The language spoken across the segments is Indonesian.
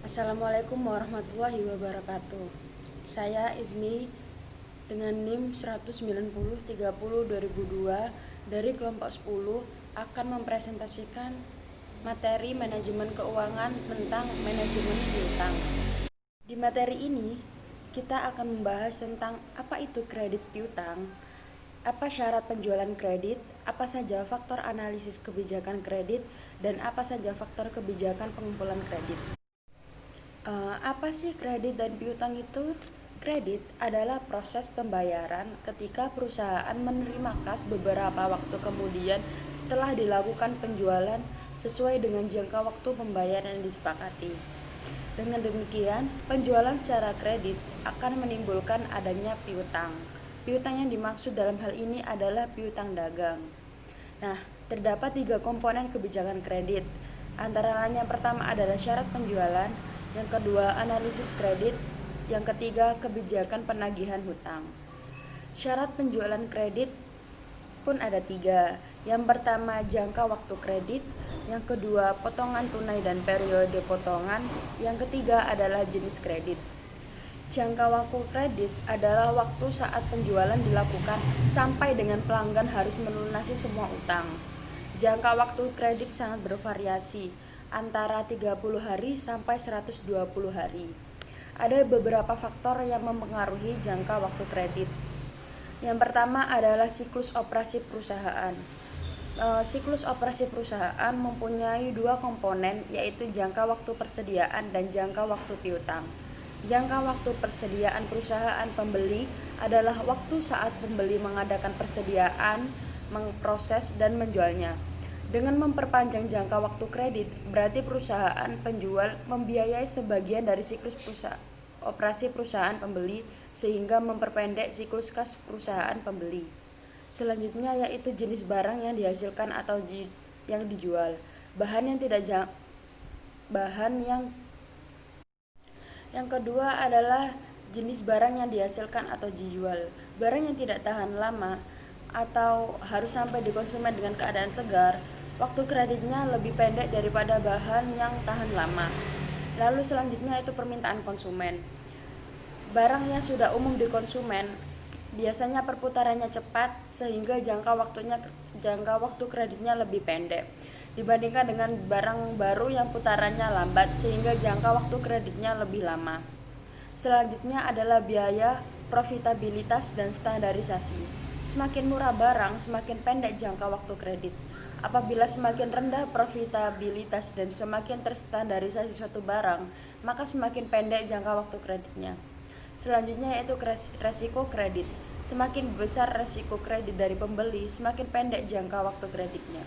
Assalamualaikum warahmatullahi wabarakatuh. Saya Izmi dengan NIM 19030-2002 dari kelompok 10 akan mempresentasikan materi manajemen keuangan tentang manajemen piutang. Di materi ini kita akan membahas tentang apa itu kredit piutang, apa syarat penjualan kredit, apa saja faktor analisis kebijakan kredit, dan apa saja faktor kebijakan pengumpulan kredit. Apa sih kredit dan piutang itu? Kredit adalah proses pembayaran ketika perusahaan menerima kas beberapa waktu kemudian setelah dilakukan penjualan sesuai dengan jangka waktu pembayaran yang disepakati. Dengan demikian, penjualan secara kredit akan menimbulkan adanya piutang. Piutang yang dimaksud dalam hal ini adalah piutang dagang. Nah, terdapat 3 komponen kebijakan kredit. Antara lain yang pertama adalah syarat penjualan, yang kedua analisis kredit, yang ketiga kebijakan penagihan hutang. Syarat penjualan kredit pun ada 3. Yang pertama jangka waktu kredit, yang kedua potongan tunai dan periode potongan, yang ketiga adalah jenis kredit. Jangka waktu kredit adalah waktu saat penjualan dilakukan sampai dengan pelanggan harus melunasi semua utang. Jangka waktu kredit sangat bervariasi, antara 30 hari sampai 120 hari. Ada beberapa faktor yang mempengaruhi jangka waktu kredit. Yang pertama adalah siklus operasi perusahaan. Siklus operasi perusahaan mempunyai 2 komponen, yaitu jangka waktu persediaan dan jangka waktu piutang. Jangka waktu persediaan perusahaan pembeli adalah waktu saat pembeli mengadakan persediaan, memproses, dan menjualnya. Dengan memperpanjang jangka waktu kredit, berarti perusahaan penjual membiayai sebagian dari siklus operasi perusahaan pembeli sehingga memperpendek siklus kas perusahaan pembeli. Selanjutnya yaitu jenis barang yang dihasilkan atau yang dijual. Yang kedua adalah jenis barang yang dihasilkan atau dijual. Barang yang tidak tahan lama atau harus sampai di konsumen dengan keadaan segar, waktu kreditnya lebih pendek daripada bahan yang tahan lama. Lalu selanjutnya itu permintaan konsumen. Barang yang sudah umum di konsumen biasanya perputarannya cepat sehingga jangka waktu kreditnya lebih pendek dibandingkan dengan barang baru yang putarannya lambat sehingga jangka waktu kreditnya lebih lama. Selanjutnya adalah biaya, profitabilitas, dan standarisasi. Semakin murah barang, semakin pendek jangka waktu kredit. Apabila semakin rendah profitabilitas dan semakin terstandarisasi suatu barang, maka semakin pendek jangka waktu kreditnya. Selanjutnya yaitu resiko kredit. Semakin besar resiko kredit dari pembeli, semakin pendek jangka waktu kreditnya.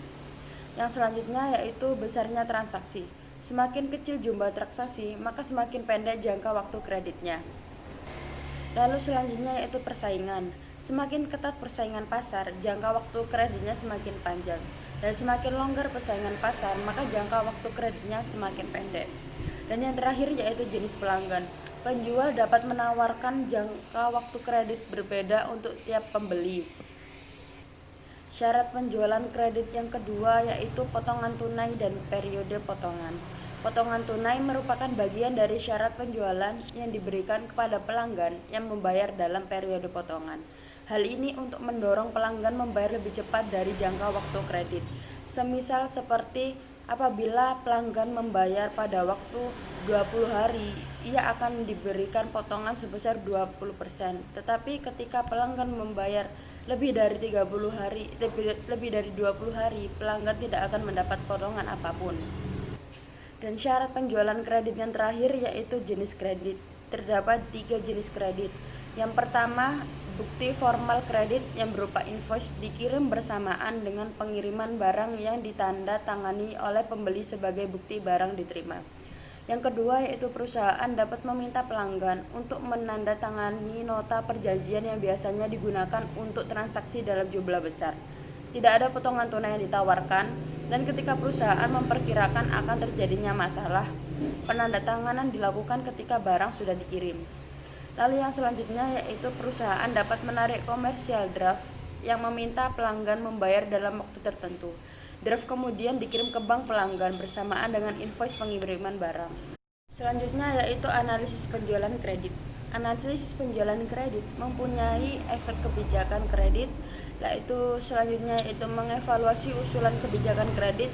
Yang selanjutnya yaitu besarnya transaksi. Semakin kecil jumlah transaksi, maka semakin pendek jangka waktu kreditnya. Lalu selanjutnya yaitu persaingan. Semakin ketat persaingan pasar, jangka waktu kreditnya semakin panjang. Dan semakin longgar persaingan pasar, maka jangka waktu kreditnya semakin pendek. Dan yang terakhir yaitu jenis pelanggan. Penjual dapat menawarkan jangka waktu kredit berbeda untuk tiap pembeli. Syarat penjualan kredit yang kedua yaitu potongan tunai dan periode potongan. Potongan tunai merupakan bagian dari syarat penjualan yang diberikan kepada pelanggan yang membayar dalam periode potongan. Hal ini untuk mendorong pelanggan membayar lebih cepat dari jangka waktu kredit. Semisal seperti apabila pelanggan membayar pada waktu 20 hari, ia akan diberikan potongan sebesar 20%. Tetapi ketika pelanggan membayar lebih dari 20 hari, pelanggan tidak akan mendapat potongan apapun. Dan syarat penjualan kredit yang terakhir yaitu jenis kredit. Terdapat 3 jenis kredit. Yang pertama, bukti formal kredit yang berupa invoice dikirim bersamaan dengan pengiriman barang yang ditanda tangani oleh pembeli sebagai bukti barang diterima. Yang kedua yaitu perusahaan dapat meminta pelanggan untuk menandatangani nota perjanjian yang biasanya digunakan untuk transaksi dalam jumlah besar. Tidak ada potongan tunai yang ditawarkan, dan ketika perusahaan memperkirakan akan terjadinya masalah, penandatanganan dilakukan ketika barang sudah dikirim. Lalu yang selanjutnya yaitu perusahaan dapat menarik commercial draft yang meminta pelanggan membayar dalam waktu tertentu. Draft kemudian dikirim ke bank pelanggan bersamaan dengan invoice pengiriman barang. Selanjutnya yaitu analisis penjualan kredit. Analisis penjualan kredit mempunyai efek kebijakan kredit, yaitu selanjutnya itu mengevaluasi usulan kebijakan kredit,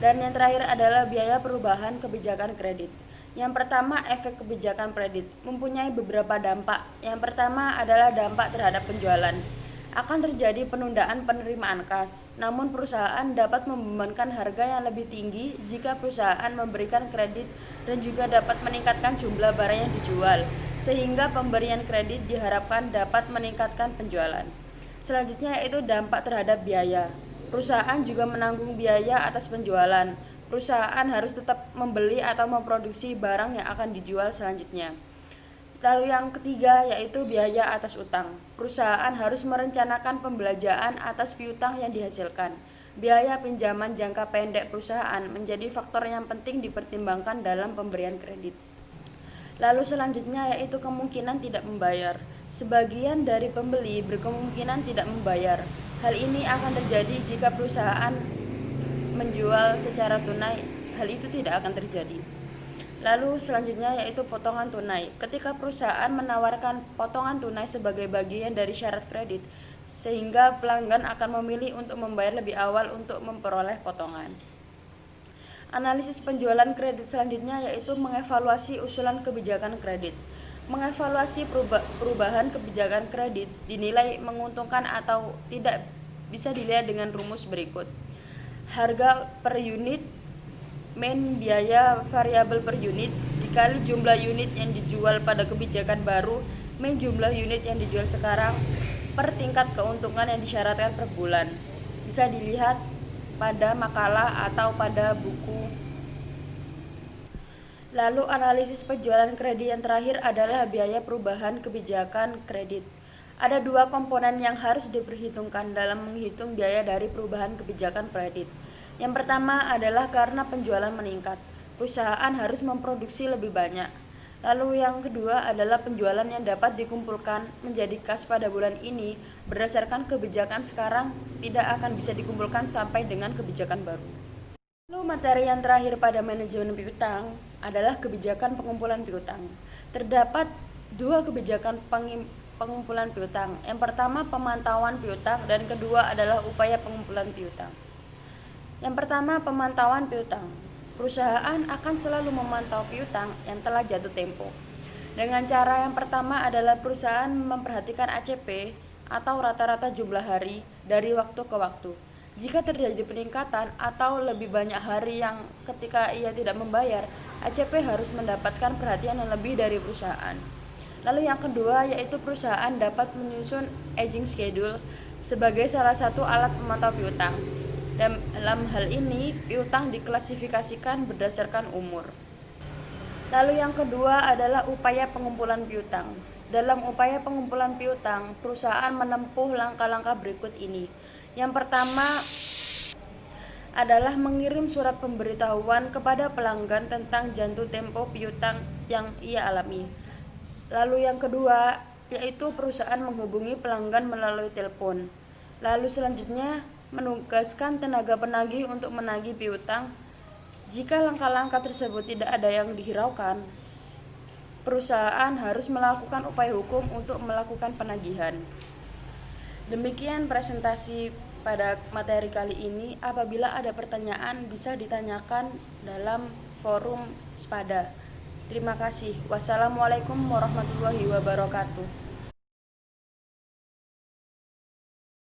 dan yang terakhir adalah biaya perubahan kebijakan kredit. Yang pertama, efek kebijakan kredit mempunyai beberapa dampak. Yang pertama adalah dampak terhadap penjualan. Akan terjadi penundaan penerimaan kas, namun perusahaan dapat membebankan harga yang lebih tinggi jika perusahaan memberikan kredit dan juga dapat meningkatkan jumlah barang yang dijual, sehingga pemberian kredit diharapkan dapat meningkatkan penjualan. Selanjutnya yaitu dampak terhadap biaya. Perusahaan juga menanggung biaya atas penjualan. Perusahaan harus tetap membeli atau memproduksi barang yang akan dijual selanjutnya. Lalu yang ketiga yaitu biaya atas utang. Perusahaan harus merencanakan pembelanjaan atas piutang yang dihasilkan. Biaya pinjaman jangka pendek perusahaan menjadi faktor yang penting dipertimbangkan dalam pemberian kredit. Lalu selanjutnya yaitu kemungkinan tidak membayar. Sebagian dari pembeli berkemungkinan tidak membayar. Hal ini akan terjadi jika perusahaan menjual secara tunai. Hal itu tidak akan terjadi. Lalu selanjutnya yaitu potongan tunai. Ketika perusahaan menawarkan potongan tunai sebagai bagian dari syarat kredit, sehingga pelanggan akan memilih untuk membayar lebih awal untuk memperoleh potongan. Analisis penjualan kredit selanjutnya yaitu mengevaluasi usulan kebijakan kredit. Mengevaluasi perubahan kebijakan kredit dinilai menguntungkan atau tidak bisa dilihat dengan rumus berikut. Harga per unit, min biaya variabel per unit, dikali jumlah unit yang dijual pada kebijakan baru, min jumlah unit yang dijual sekarang, per tingkat keuntungan yang disyaratkan per bulan. Bisa dilihat pada makalah atau pada buku. Lalu analisis penjualan kredit yang terakhir adalah biaya perubahan kebijakan kredit. Ada dua komponen yang harus diperhitungkan dalam menghitung biaya dari perubahan kebijakan kredit. Yang pertama adalah karena penjualan meningkat, perusahaan harus memproduksi lebih banyak. Lalu yang kedua adalah penjualan yang dapat dikumpulkan menjadi kas pada bulan ini berdasarkan kebijakan sekarang tidak akan bisa dikumpulkan sampai dengan kebijakan baru. Lalu materi yang terakhir pada manajemen piutang adalah kebijakan pengumpulan piutang. Terdapat dua kebijakan pengumpulan piutang. Yang pertama pemantauan piutang dan kedua adalah upaya pengumpulan piutang. Yang pertama, pemantauan piutang. Perusahaan akan selalu memantau piutang yang telah jatuh tempo. Dengan cara yang pertama adalah perusahaan memperhatikan ACP atau rata-rata jumlah hari dari waktu ke waktu. Jika terjadi peningkatan atau lebih banyak hari yang ketika ia tidak membayar, ACP harus mendapatkan perhatian yang lebih dari perusahaan. Lalu yang kedua yaitu perusahaan dapat menyusun aging schedule sebagai salah satu alat pemantau piutang. Dalam hal ini, piutang diklasifikasikan berdasarkan umur. Lalu yang kedua adalah upaya pengumpulan piutang. Dalam upaya pengumpulan piutang, perusahaan menempuh langkah-langkah berikut ini. Yang pertama adalah mengirim surat pemberitahuan kepada pelanggan tentang jatuh tempo piutang yang ia alami. Lalu yang kedua yaitu perusahaan menghubungi pelanggan melalui telepon. Lalu selanjutnya menugaskan tenaga penagih untuk menagih piutang. Jika langkah-langkah tersebut tidak ada yang dihiraukan, perusahaan harus melakukan upaya hukum untuk melakukan penagihan. Demikian presentasi pada materi kali ini. Apabila ada pertanyaan bisa ditanyakan dalam forum Spada. Terima kasih. Wassalamualaikum warahmatullahi wabarakatuh.